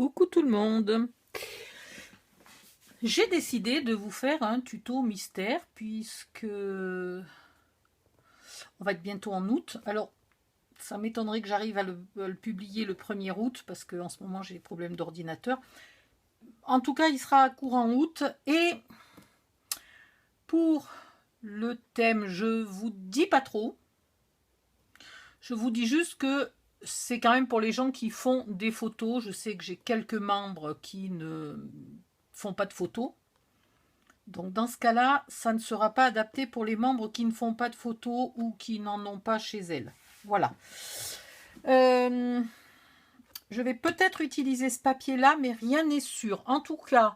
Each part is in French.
Coucou tout le monde. J'ai décidé de vous faire un tuto mystère puisque on va être bientôt en août. Alors, ça m'étonnerait que j'arrive à le publier le 1er août parce qu'en ce moment j'ai des problèmes d'ordinateur. En tout cas, il sera courant août et pour le thème, je vous dis pas trop. Je vous dis juste que c'est quand même pour les gens qui font des photos. Je sais que j'ai quelques membres qui ne font pas de photos. Donc dans ce cas-là, ça ne sera pas adapté pour les membres qui ne font pas de photos ou qui n'en ont pas chez elles. Voilà. Je vais peut-être utiliser ce papier-là, mais rien n'est sûr. En tout cas,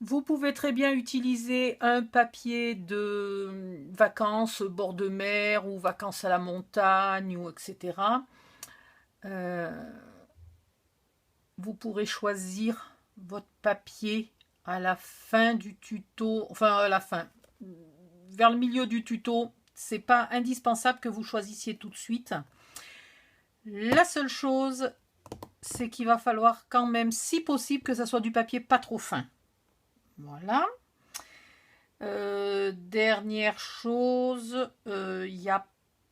vous pouvez très bien utiliser un papier de vacances, bord de mer ou vacances à la montagne, ou etc. Vous pourrez choisir votre papier à la fin du tuto, enfin à la fin, vers le milieu du tuto. C'est pas indispensable que vous choisissiez tout de suite. La seule chose, c'est qu'il va falloir quand même, si possible, que ça soit du papier pas trop fin. Voilà. Dernière chose, il n'y a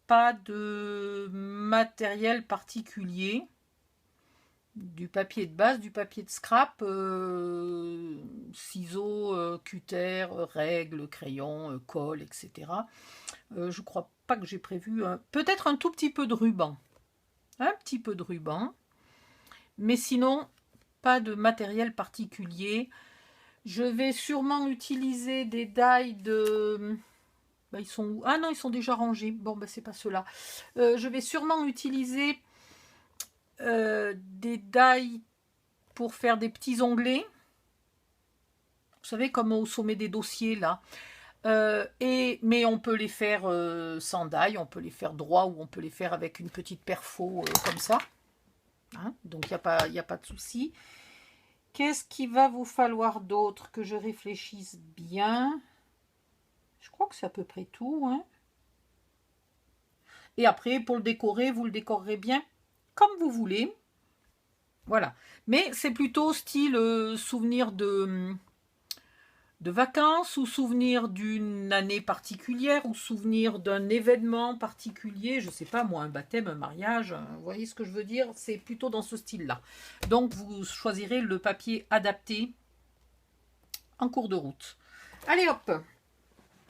pas de matériel particulier. Du papier de base, du papier de scrap, ciseaux, cutter, règles, crayons, colle, etc. Je crois pas que j'ai prévu, peut-être un tout petit peu de ruban. Un petit peu de ruban. Mais sinon, pas de matériel particulier. Je vais sûrement utiliser des die de... ils sont où? Ah non, ils sont déjà rangés. Bon, c'est pas ceux-là. Je vais sûrement utiliser des die pour faire des petits onglets. Vous savez, comme au sommet des dossiers, là. Mais on peut les faire sans die, on peut les faire droit ou on peut les faire avec une petite perfo comme ça. Hein, donc, il n'y a pas de souci. Qu'est-ce qu'il va vous falloir d'autre que je réfléchisse bien? Je crois que c'est à peu près tout. Hein. Et après, pour le décorer, vous le décorerez bien comme vous voulez. Voilà. Mais c'est plutôt style souvenir de vacances ou souvenir d'une année particulière ou souvenir d'un événement particulier, je sais pas moi, un baptême, un mariage, vous voyez ce que je veux dire? C'est plutôt dans ce style-là. Donc vous choisirez le papier adapté en cours de route. Allez hop,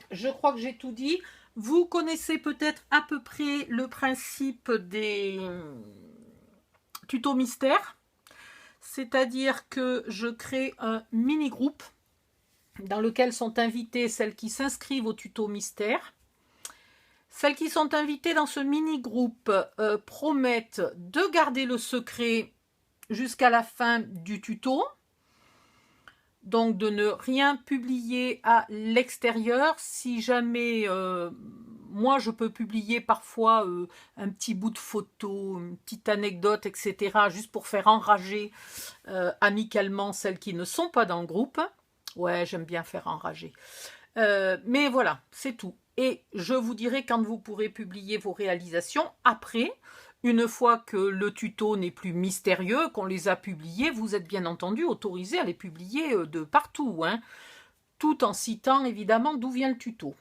je crois que j'ai tout dit. Vous connaissez peut-être à peu près le principe des tutos mystères, c'est-à-dire que je crée un mini-groupe dans lequel sont invitées celles qui s'inscrivent au tuto mystère. Celles qui sont invitées dans ce mini-groupe promettent de garder le secret jusqu'à la fin du tuto, donc de ne rien publier à l'extérieur. Si jamais, moi je peux publier parfois un petit bout de photo, une petite anecdote, etc., juste pour faire enrager amicalement celles qui ne sont pas dans le groupe. Ouais, j'aime bien faire enrager. Mais voilà, c'est tout. Et je vous dirai quand vous pourrez publier vos réalisations. Après, une fois que le tuto n'est plus mystérieux, qu'on les a publiés, vous êtes bien entendu autorisé à les publier de partout, hein, tout en citant évidemment d'où vient le tuto.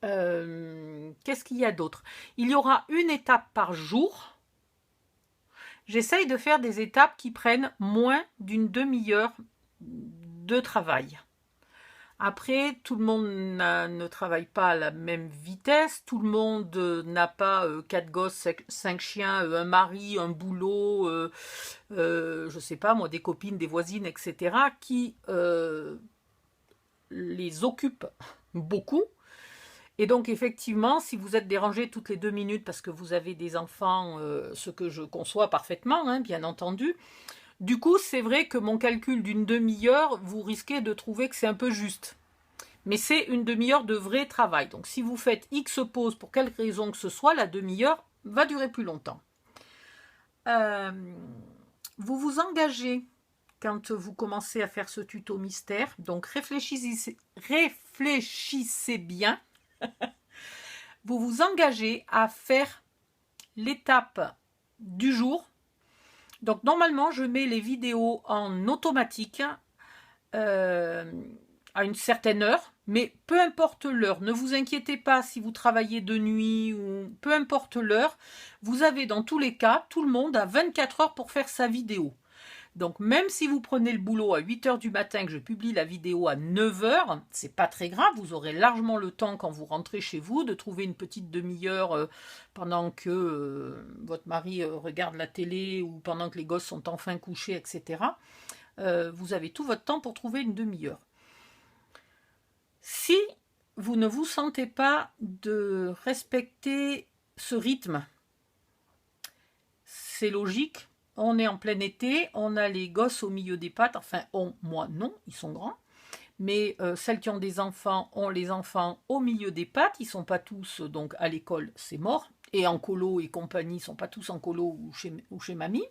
Qu'est-ce qu'il y a d'autre? Il y aura une étape par jour. J'essaye de faire des étapes qui prennent moins d'une demi-heure de travail. Après, tout le monde ne travaille pas à la même vitesse, tout le monde n'a pas 4 gosses, 5 chiens, un mari, un boulot, je sais pas moi, des copines, des voisines, etc., qui les occupent beaucoup. Et donc effectivement, si vous êtes dérangé toutes les 2 minutes parce que vous avez des enfants, ce que je conçois parfaitement, hein, bien entendu, du coup, c'est vrai que mon calcul d'une demi-heure, vous risquez de trouver que c'est un peu juste. Mais c'est une demi-heure de vrai travail. Donc si vous faites X pauses pour quelque raison que ce soit, la demi-heure va durer plus longtemps. Vous vous engagez quand vous commencez à faire ce tuto mystère. Donc réfléchissez bien. Vous vous engagez à faire l'étape du jour Donc normalement, je mets les vidéos en automatique à une certaine heure, mais peu importe l'heure, ne vous inquiétez pas si vous travaillez de nuit ou peu importe l'heure, vous avez dans tous les cas, tout le monde a 24 heures pour faire sa vidéo. Donc même si vous prenez le boulot à 8 heures du matin, que je publie la vidéo à 9 heures, c'est pas très grave, vous aurez largement le temps quand vous rentrez chez vous de trouver une petite demi-heure pendant que votre mari regarde la télé ou pendant que les gosses sont enfin couchés, etc. Vous avez tout votre temps pour trouver une demi-heure. Si vous ne vous sentez pas de respecter ce rythme, c'est logique. On est en plein été, on a les gosses au milieu des pattes, enfin moi non, ils sont grands, mais celles qui ont des enfants ont les enfants au milieu des pattes, ils ne sont pas tous donc à l'école, c'est mort, et en colo et compagnie, ils ne sont pas tous en colo ou chez mamie.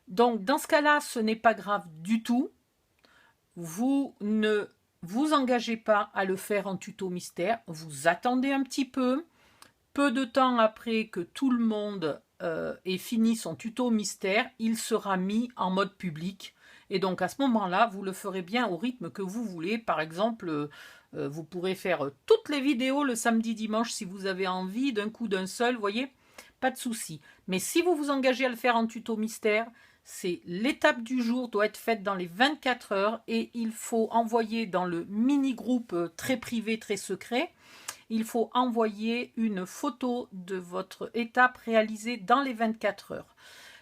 Donc dans ce cas-là, ce n'est pas grave du tout, vous ne vous engagez pas à le faire en tuto mystère, vous attendez un petit peu de temps après que tout le monde ait fini son tuto mystère, il sera mis en mode public. Et donc à ce moment-là, vous le ferez bien au rythme que vous voulez. Par exemple, vous pourrez faire toutes les vidéos le samedi, dimanche si vous avez envie, d'un coup d'un seul, vous voyez, pas de souci. Mais si vous vous engagez à le faire en tuto mystère, c'est l'étape du jour doit être faite dans les 24 heures et il faut envoyer dans le mini-groupe très privé, très secret, il faut envoyer une photo de votre étape réalisée dans les 24 heures.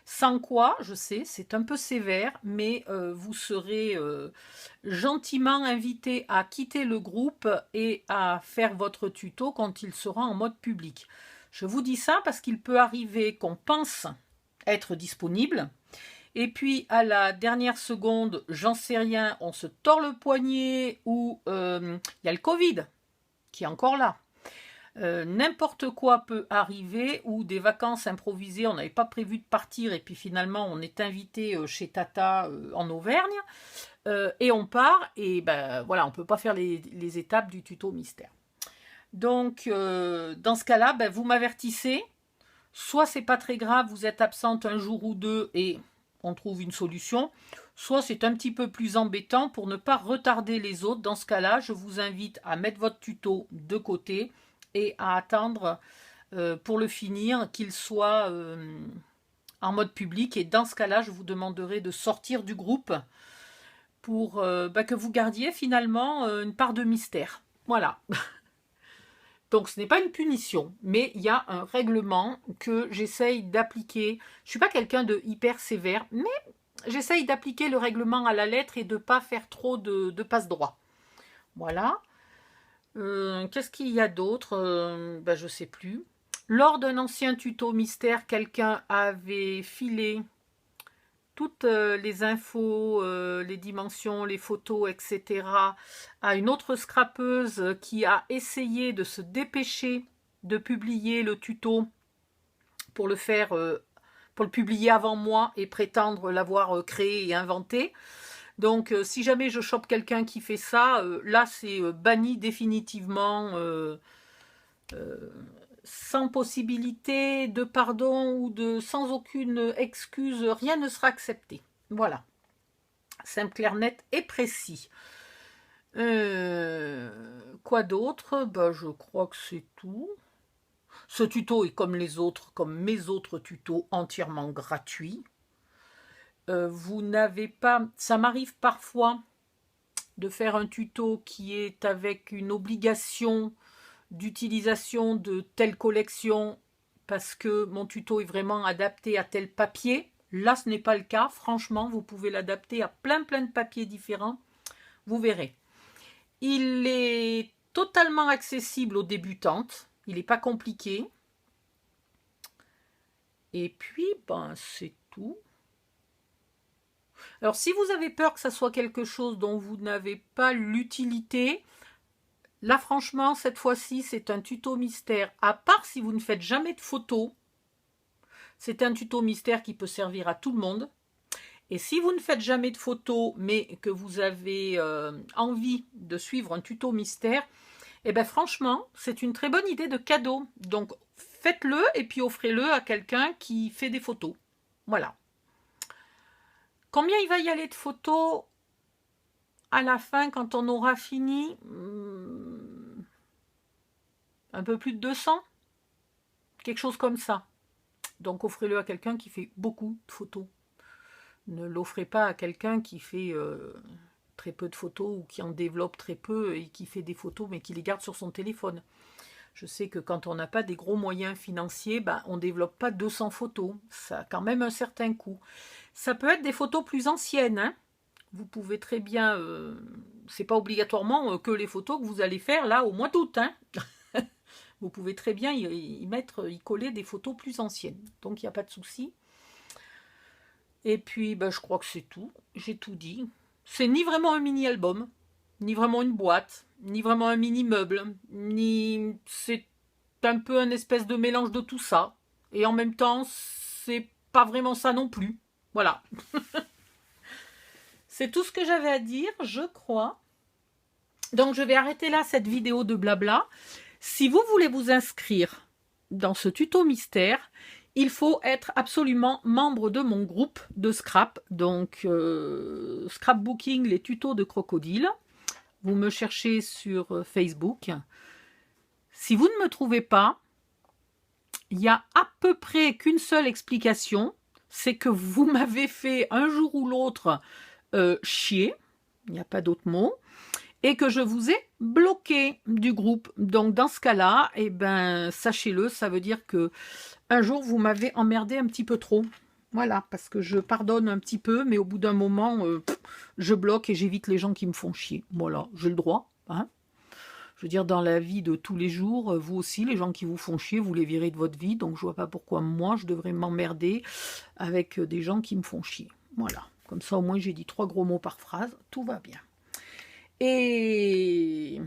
Sans quoi, je sais, c'est un peu sévère, mais vous serez gentiment invité à quitter le groupe et à faire votre tuto quand il sera en mode public. Je vous dis ça parce qu'il peut arriver qu'on pense être disponible, et puis à la dernière seconde, j'en sais rien, on se tord le poignet ou il y a le Covid qui est encore là. N'importe quoi peut arriver, ou des vacances improvisées, on n'avait pas prévu de partir et puis finalement on est invité chez Tata en Auvergne et on part et ben voilà, on ne peut pas faire les étapes du tuto mystère. Donc dans ce cas-là, ben, vous m'avertissez, soit c'est pas très grave, vous êtes absente un jour ou deux et on trouve une solution, soit c'est un petit peu plus embêtant pour ne pas retarder les autres. Dans ce cas-là, je vous invite à mettre votre tuto de côté et à attendre pour le finir qu'il soit en mode public. Et dans ce cas-là, je vous demanderai de sortir du groupe pour que vous gardiez finalement une part de mystère. Voilà. Donc ce n'est pas une punition, mais il y a un règlement que j'essaye d'appliquer. Je ne suis pas quelqu'un de hyper sévère, mais j'essaye d'appliquer le règlement à la lettre et de ne pas faire trop de passe-droit. Voilà. Qu'est-ce qu'il y a d'autre je ne sais plus. Lors d'un ancien tuto mystère, quelqu'un avait filé toutes les infos, les dimensions, les photos, etc. à une autre scrapeuse qui a essayé de se dépêcher de publier le tuto pour le faire, pour le publier avant moi et prétendre l'avoir créé et inventé. Donc si jamais je chope quelqu'un qui fait ça, là c'est banni définitivement, sans possibilité de pardon ou sans aucune excuse, rien ne sera accepté. Voilà. Simple, clair, net et précis. Quoi d'autre? Je crois que c'est tout. Ce tuto est comme les autres, comme mes autres tutos, entièrement gratuit. Vous n'avez pas... Ça m'arrive parfois de faire un tuto qui est avec une obligation d'utilisation de telle collection parce que mon tuto est vraiment adapté à tel papier. Là, ce n'est pas le cas. Franchement, vous pouvez l'adapter à plein de papiers différents. Vous verrez. Il est totalement accessible aux débutantes. Il n'est pas compliqué. Et puis, c'est tout. Alors, si vous avez peur que ça soit quelque chose dont vous n'avez pas l'utilité, là, franchement, cette fois-ci, c'est un tuto mystère. À part si vous ne faites jamais de photos, c'est un tuto mystère qui peut servir à tout le monde. Et si vous ne faites jamais de photos, mais que vous avez envie de suivre un tuto mystère, eh bien franchement, c'est une très bonne idée de cadeau. Donc, faites-le et puis offrez-le à quelqu'un qui fait des photos. Voilà. Combien il va y aller de photos à la fin quand on aura fini? Un peu plus de 200? Quelque chose comme ça. Donc offrez-le à quelqu'un qui fait beaucoup de photos. Ne l'offrez pas à quelqu'un qui fait très peu de photos ou qui en développe très peu et qui fait des photos mais qui les garde sur son téléphone. Je sais que quand on n'a pas des gros moyens financiers, on ne développe pas 200 photos. Ça a quand même un certain coût. Ça peut être des photos plus anciennes. Hein. Vous pouvez très bien... c'est pas obligatoirement que les photos que vous allez faire là au mois d'août. Hein. Vous pouvez très bien y coller des photos plus anciennes. Donc il n'y a pas de souci. Et puis je crois que c'est tout. J'ai tout dit. C'est ni vraiment un mini-album, ni vraiment une boîte, ni vraiment un mini-meuble, ni... C'est un peu un espèce de mélange de tout ça. Et en même temps, c'est pas vraiment ça non plus. Voilà. C'est tout ce que j'avais à dire, je crois. Donc je vais arrêter là cette vidéo de blabla. Si vous voulez vous inscrire dans ce tuto mystère, il faut être absolument membre de mon groupe de scrap, donc scrapbooking, les tutos de crocodile. Vous me cherchez sur Facebook. Si vous ne me trouvez pas, il y a à peu près qu'une seule explication, c'est que vous m'avez fait un jour ou l'autre chier, il n'y a pas d'autre mot, et que je vous ai bloqué du groupe. Donc dans ce cas-là, sachez-le, ça veut dire que un jour vous m'avez emmerdé un petit peu trop. Voilà, parce que je pardonne un petit peu, mais au bout d'un moment, je bloque et j'évite les gens qui me font chier. Voilà, j'ai le droit. Hein. Je veux dire, dans la vie de tous les jours, vous aussi, les gens qui vous font chier, vous les virez de votre vie. Donc je vois pas pourquoi moi, je devrais m'emmerder avec des gens qui me font chier. Voilà, comme ça au moins j'ai dit 3 gros mots par phrase, tout va bien. Et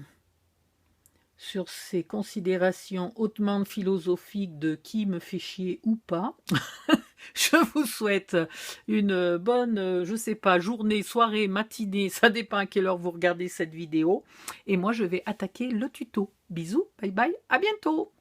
sur ces considérations hautement philosophiques de qui me fait chier ou pas, je vous souhaite une bonne, je sais pas, journée, soirée, matinée, ça dépend à quelle heure vous regardez cette vidéo. Et moi, je vais attaquer le tuto. Bisous, bye bye, à bientôt!